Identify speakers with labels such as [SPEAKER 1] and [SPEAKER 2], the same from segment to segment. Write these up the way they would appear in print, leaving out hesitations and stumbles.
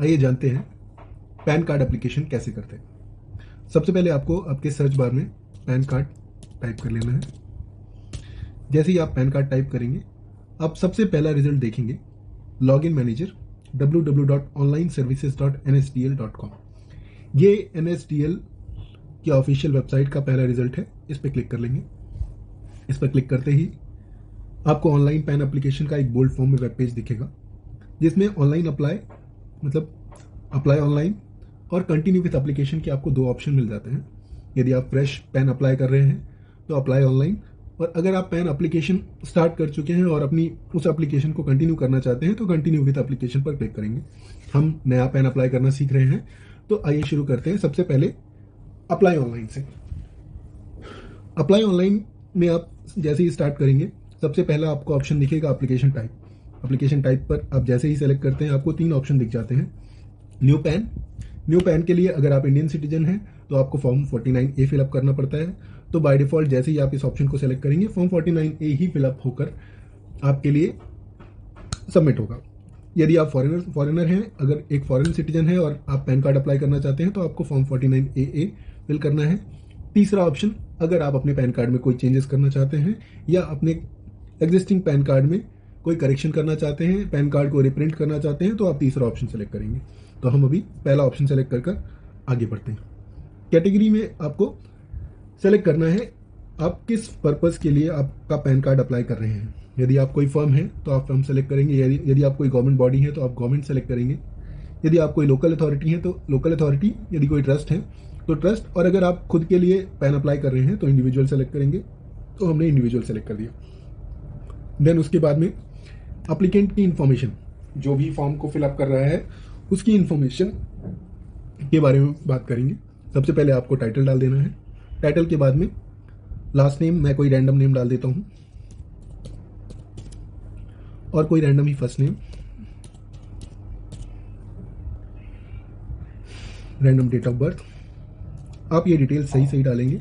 [SPEAKER 1] आइए जानते हैं पैन कार्ड एप्लीकेशन कैसे करते हैं। सबसे पहले आपको आपके सर्च बार में पैन कार्ड टाइप कर लेना है। जैसे ही आप पैन कार्ड टाइप करेंगे, आप सबसे पहला रिजल्ट देखेंगे लॉगिन मैनेजर www.onlineservices.nsdl.com। ये NSDL की ऑफिशियल वेबसाइट का पहला रिजल्ट है। इस पर क्लिक कर लेंगे। इस पर क्लिक करते ही आपको ऑनलाइन पैन एप्लीकेशन का एक बोल्ड फॉर्म में वेब पेज दिखेगा, जिसमें ऑनलाइन अप्लाई मतलब अप्लाई ऑनलाइन और कंटिन्यू विथ एप्लीकेशन के आपको दो ऑप्शन मिल जाते हैं। यदि आप फ्रेश पैन अप्लाई कर रहे हैं तो अप्लाई ऑनलाइन, और अगर आप पैन एप्लीकेशन स्टार्ट कर चुके हैं और अपनी उस एप्लीकेशन को कंटिन्यू करना चाहते हैं तो कंटिन्यू विथ एप्लीकेशन पर क्लिक करेंगे। हम नया पैन अप्लाई करना सीख रहे हैं, तो आइए शुरू करते हैं। सबसे पहले अप्लाई ऑनलाइन से। अप्लाई ऑनलाइन में आप जैसे ही स्टार्ट करेंगे, सबसे पहला आपको ऑप्शन दिखेगा एप्लीकेशन टाइप। एप्लीकेशन टाइप पर आप जैसे ही सेलेक्ट करते हैं, आपको तीन ऑप्शन दिख जाते हैं। न्यू पैन के लिए अगर आप इंडियन सिटीजन हैं तो आपको फॉर्म 49A फिलअप करना पड़ता है। तो बाय डिफॉल्ट जैसे ही आप इस ऑप्शन को सेलेक्ट करेंगे, फॉर्म 49A ही फिलअप होकर आपके लिए सबमिट होगा। यदि आप फॉरेनर हैं, अगर एक फॉरेन सिटीजन है और आप पैन कार्ड अप्लाई करना चाहते हैं तो आपको फॉर्म 49AA फिल करना है। तीसरा ऑप्शन, अगर आप अपने पैन कार्ड में कोई चेंजेस करना चाहते हैं या अपने एग्जिस्टिंग पैन कार्ड में कोई करेक्शन करना चाहते हैं, पैन कार्ड को रिप्रिंट करना चाहते हैं, तो आप तीसरा ऑप्शन सेलेक्ट करेंगे। तो हम अभी पहला ऑप्शन सेलेक्ट कर आगे बढ़ते हैं। कैटेगरी में आपको सेलेक्ट करना है आप किस पर्पस के लिए आपका पैन कार्ड अप्लाई कर रहे हैं। यदि आप कोई फर्म है तो आप फर्म सेलेक्ट करेंगे। यदि आप कोई गवर्नमेंट बॉडी है तो आप गवर्नमेंट सेलेक्ट करेंगे। यदि आप कोई लोकल अथॉरिटी है तो लोकल अथॉरिटी, यदि कोई ट्रस्ट है तो ट्रस्ट, और अगर आप खुद के लिए पैन अप्लाई कर रहे हैं तो इंडिविजुअल सेलेक्ट करेंगे। तो हमने इंडिविजुअल सेलेक्ट कर दिया। देन उसके बाद में एप्लीकेंट की इंफॉर्मेशन, जो भी फॉर्म को फिलअप कर रहा है उसकी इंफॉर्मेशन के बारे में बात करेंगे। सबसे पहले आपको टाइटल डाल देना है। टाइटल के बाद में लास्ट नेम, मैं कोई रैंडम नेम डाल देता हूं और कोई रैंडम ही first name, random date of birth. आप ये डिटेल सही सही डालेंगे।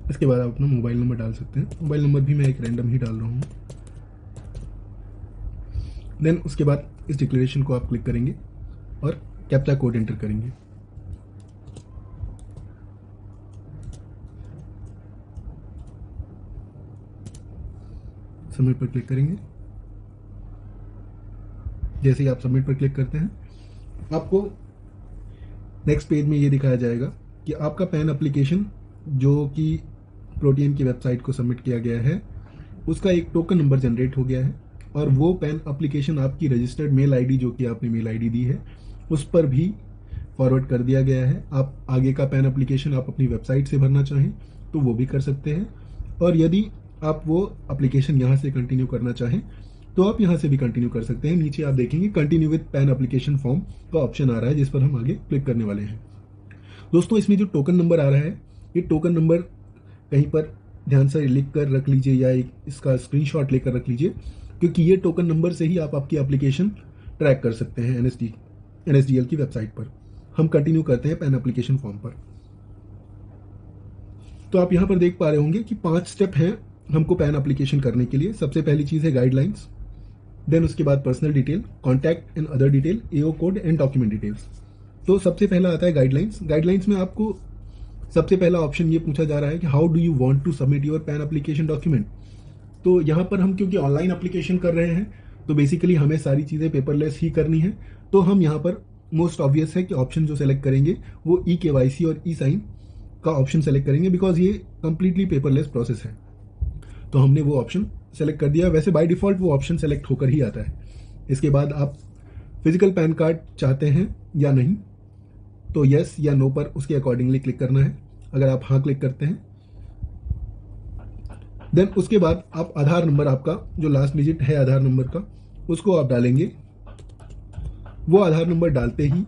[SPEAKER 1] इसके बाद आप अपना मोबाइल नंबर डाल सकते हैं। मोबाइल नंबर भी मैं एक रैंडम ही डाल रहा हूँ। देन उसके बाद इस डिक्लेरेशन को आप क्लिक करेंगे और कैप्चा कोड एंटर करेंगे। सबमिट पर क्लिक करेंगे। जैसे ही आप सबमिट पर क्लिक करते हैं, आपको नेक्स्ट पेज में ये दिखाया जाएगा कि आपका पैन एप्लीकेशन जो कि प्रोटीएम की वेबसाइट को सबमिट किया गया है, उसका एक टोकन नंबर जनरेट हो गया है और वो पैन एप्लीकेशन आपकी रजिस्टर्ड मेल आईडी, जो कि आपने मेल आईडी दी है, उस पर भी फॉरवर्ड कर दिया गया है। आप आगे का पैन एप्लीकेशन आप अपनी वेबसाइट से भरना चाहें तो वो भी कर सकते हैं, और यदि आप वो एप्लीकेशन यहाँ से कंटिन्यू करना चाहें तो आप यहाँ से भी कंटिन्यू कर सकते हैं। नीचे आप देखेंगे continue with pan application form का ऑप्शन आ रहा है, जिस पर हम आगे क्लिक करने वाले हैं। दोस्तों, इसमें जो टोकन नंबर आ रहा है, ये टोकन नंबर कहीं पर ध्यान से लिख कर रख लीजिए या इसका स्क्रीनशॉट लेकर रख लीजिए, क्योंकि ये टोकन नंबर से ही आप आपकी एप्लीकेशन ट्रैक कर सकते हैं NSDL की वेबसाइट पर। हम कंटिन्यू करते हैं पैन एप्लीकेशन फॉर्म पर। तो आप यहाँ पर देख पा रहे होंगे कि 5 स्टेप हैं हमको पैन एप्लीकेशन करने के लिए। सबसे पहली चीज़ है गाइडलाइंस, देन उसके बाद personal detail, contact and other detail, AO code and document details. तो सबसे पहला आता है गाइडलाइंस। गाइडलाइंस में आपको सबसे पहला ऑप्शन ये पूछा जा रहा है कि how do you want to submit your PAN application document. तो यहाँ पर हम क्योंकि ऑनलाइन एप्लीकेशन कर रहे हैं तो बेसिकली हमें सारी चीज़ें पेपरलेस ही करनी है। तो हम यहाँ पर मोस्ट ऑब्वियस है कि ऑप्शन जो सेलेक्ट करेंगे वो eKYC और e-साइन का ऑप्शन सेलेक्ट करेंगे, बिकॉज ये कंप्लीटली पेपरलेस प्रोसेस है। तो हमने वो ऑप्शन सेलेक्ट कर दिया। वैसे बाय डिफॉल्ट वो ऑप्शन सेलेक्ट होकर ही आता है। इसके बाद आप फिजिकल पैन कार्ड चाहते हैं या नहीं, तो यस या नो पर उसके अकॉर्डिंगली क्लिक करना है। अगर आप हाँ क्लिक करते हैं देन उसके बाद आप आधार नंबर, आपका जो लास्ट डिजिट है आधार नंबर का, उसको आप डालेंगे। वो आधार नंबर डालते ही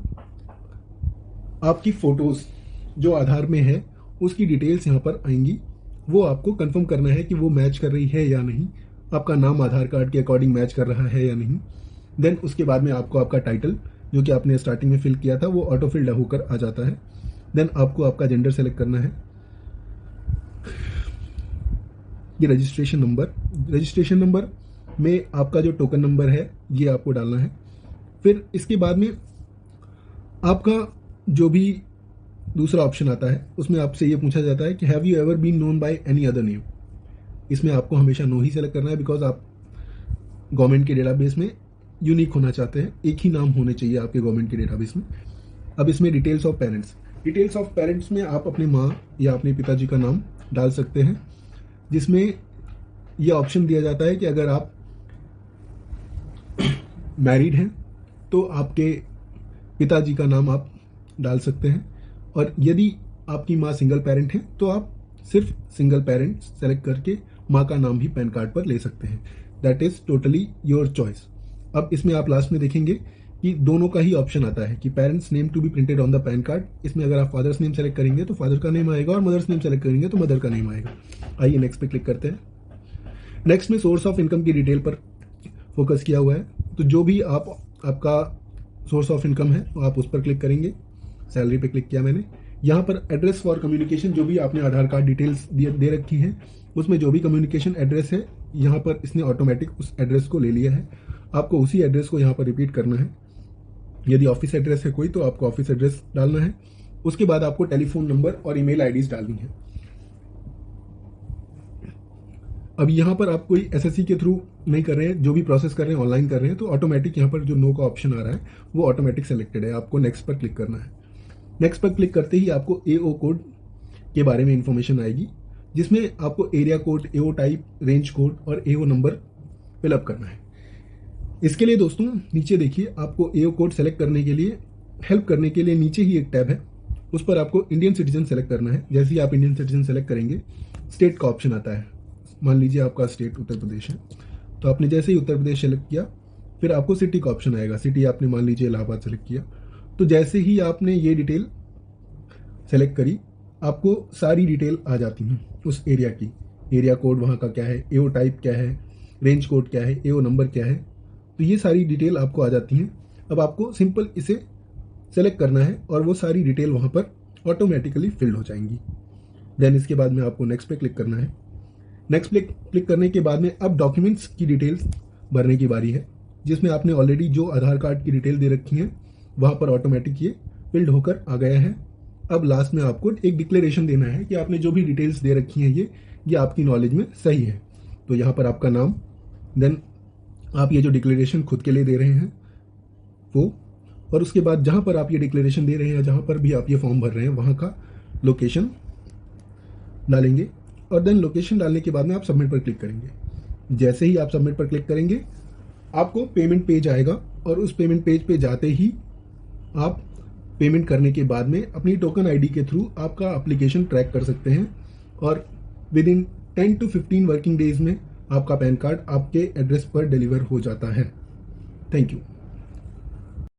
[SPEAKER 1] आपकी फोटोज जो आधार में है उसकी डिटेल्स यहाँ पर आएंगी। वो आपको कंफर्म करना है कि वो मैच कर रही है या नहीं, आपका नाम आधार कार्ड के अकॉर्डिंग मैच कर रहा है या नहीं। देन उसके बाद में आपको आपका टाइटल जो कि आपने स्टार्टिंग में फिल किया था वो ऑटो फिल्ड होकर आ जाता है। देन आपको आपका जेंडर सेलेक्ट करना है। ये रजिस्ट्रेशन नंबर में आपका जो टोकन नंबर है ये आपको डालना है। फिर इसके बाद में आपका जो भी दूसरा ऑप्शन आता है उसमें आपसे ये पूछा जाता है कि have you ever been known by any other name. इसमें आपको हमेशा नो ही सेलेक्ट करना है, बिकॉज आप गवर्नमेंट के डेटाबेस में यूनिक होना चाहते हैं, एक ही नाम होने चाहिए आपके गवर्नमेंट के डेटाबेस में। अब इसमें डिटेल्स ऑफ पेरेंट्स में आप अपने माँ या अपने पिताजी का नाम डाल सकते हैं, जिसमें यह ऑप्शन दिया जाता है कि अगर आप मैरिड हैं तो आपके पिताजी का नाम आप डाल सकते हैं, और यदि आपकी माँ सिंगल पेरेंट है तो आप सिर्फ सिंगल पेरेंट सेलेक्ट करके माँ का नाम भी पैन कार्ड पर ले सकते हैं। That is totally your choice. अब इसमें आप लास्ट में देखेंगे कि दोनों का ही ऑप्शन आता है कि parents name to be printed on the PAN card. इसमें अगर आप फादर्स नेम सेलेक्ट करेंगे तो फादर का नेम आएगा, और मदर्स नेम सेलेक्ट करेंगे तो मदर का नेम आएगा। आइए नेक्स्ट पे क्लिक करते हैं। नेक्स्ट में सोर्स ऑफ इनकम की डिटेल पर फोकस किया हुआ है, तो जो भी आपका सोर्स ऑफ इनकम है वो आप उस पर क्लिक करेंगे। सैलरी पे क्लिक किया मैंने। यहाँ पर एड्रेस फॉर कम्युनिकेशन, जो भी आपने आधार कार्ड डिटेल्स दे रखी है उसमें जो भी कम्युनिकेशन एड्रेस है यहाँ पर इसने ऑटोमेटिक उस एड्रेस को ले लिया है। आपको उसी एड्रेस को यहाँ पर रिपीट करना है। यदि ऑफिस एड्रेस है कोई तो आपको ऑफिस एड्रेस डालना है। उसके बाद आपको टेलीफोन नंबर और ईमेल आईडीज डालनी है। अब यहाँ पर आप कोई एसएससी के थ्रू नहीं कर रहे हैं, जो भी प्रोसेस कर रहे हैं ऑनलाइन कर रहे हैं, तो ऑटोमेटिक यहाँ पर जो नो का ऑप्शन आ रहा है वो ऑटोमेटिक सेलेक्टेड है। आपको नेक्स्ट पर क्लिक करना है। नेक्स्ट पर क्लिक करते ही आपको एओ कोड के बारे में इंफॉर्मेशन आएगी, जिसमें आपको एरिया कोड, एओ टाइप, रेंज कोड और एओ नंबर फिलअप करना है। इसके लिए दोस्तों नीचे देखिए, आपको एओ कोड सेलेक्ट करने के लिए हेल्प करने के लिए नीचे ही एक टैब है, उस पर आपको इंडियन सिटीजन सेलेक्ट करना है। जैसे ही आप इंडियन सिटीजन सेलेक्ट करेंगे स्टेट का ऑप्शन आता है। मान लीजिए आपका स्टेट उत्तर प्रदेश है, तो आपने जैसे ही उत्तर प्रदेश सेलेक्ट किया फिर आपको सिटी का ऑप्शन आएगा। सिटी आपने मान लीजिए इलाहाबाद सेलेक्ट किया, तो जैसे ही आपने ये डिटेल सेलेक्ट करी आपको सारी डिटेल आ जाती हैं उस एरिया की। एरिया कोड वहाँ का क्या है, एओ टाइप क्या है, रेंज कोड क्या है, एओ नंबर क्या है, तो ये सारी डिटेल आपको आ जाती हैं। अब आपको सिंपल इसे सेलेक्ट करना है और वो सारी डिटेल वहाँ पर ऑटोमेटिकली फिल्ड हो जाएंगी। देन इसके बाद में आपको नेक्स्ट पे क्लिक करना है। नेक्स्ट पे क्लिक करने के बाद में अब डॉक्यूमेंट्स की डिटेल्स भरने की बारी है, जिसमें आपने ऑलरेडी जो आधार कार्ड की डिटेल दे रखी है वहाँ पर ऑटोमेटिक ये फिल्ड होकर आ गया है। अब लास्ट में आपको एक डिक्लेरेशन देना है कि आपने जो भी डिटेल्स दे रखी हैं ये आपकी नॉलेज में सही है। तो यहाँ पर आपका नाम, देन आप ये जो डिक्लेरेशन खुद के लिए दे रहे हैं वो, और उसके बाद जहाँ पर आप ये डिक्लेरेशन दे रहे हैं, जहाँ पर भी आप ये फॉर्म भर रहे हैं वहाँ का लोकेशन डालेंगे, और देन लोकेशन डालने के बाद में आप सबमिट पर क्लिक करेंगे। जैसे ही आप सबमिट पर क्लिक करेंगे आपको पेमेंट पेज आएगा, और उस पेमेंट पेज पे जाते ही आप पेमेंट करने के बाद में अपनी टोकन आईडी के थ्रू आपका एप्लीकेशन ट्रैक कर सकते हैं, और with in 10 to 15 working days में आपका पैन कार्ड आपके एड्रेस पर डिलीवर हो जाता है। Thank you.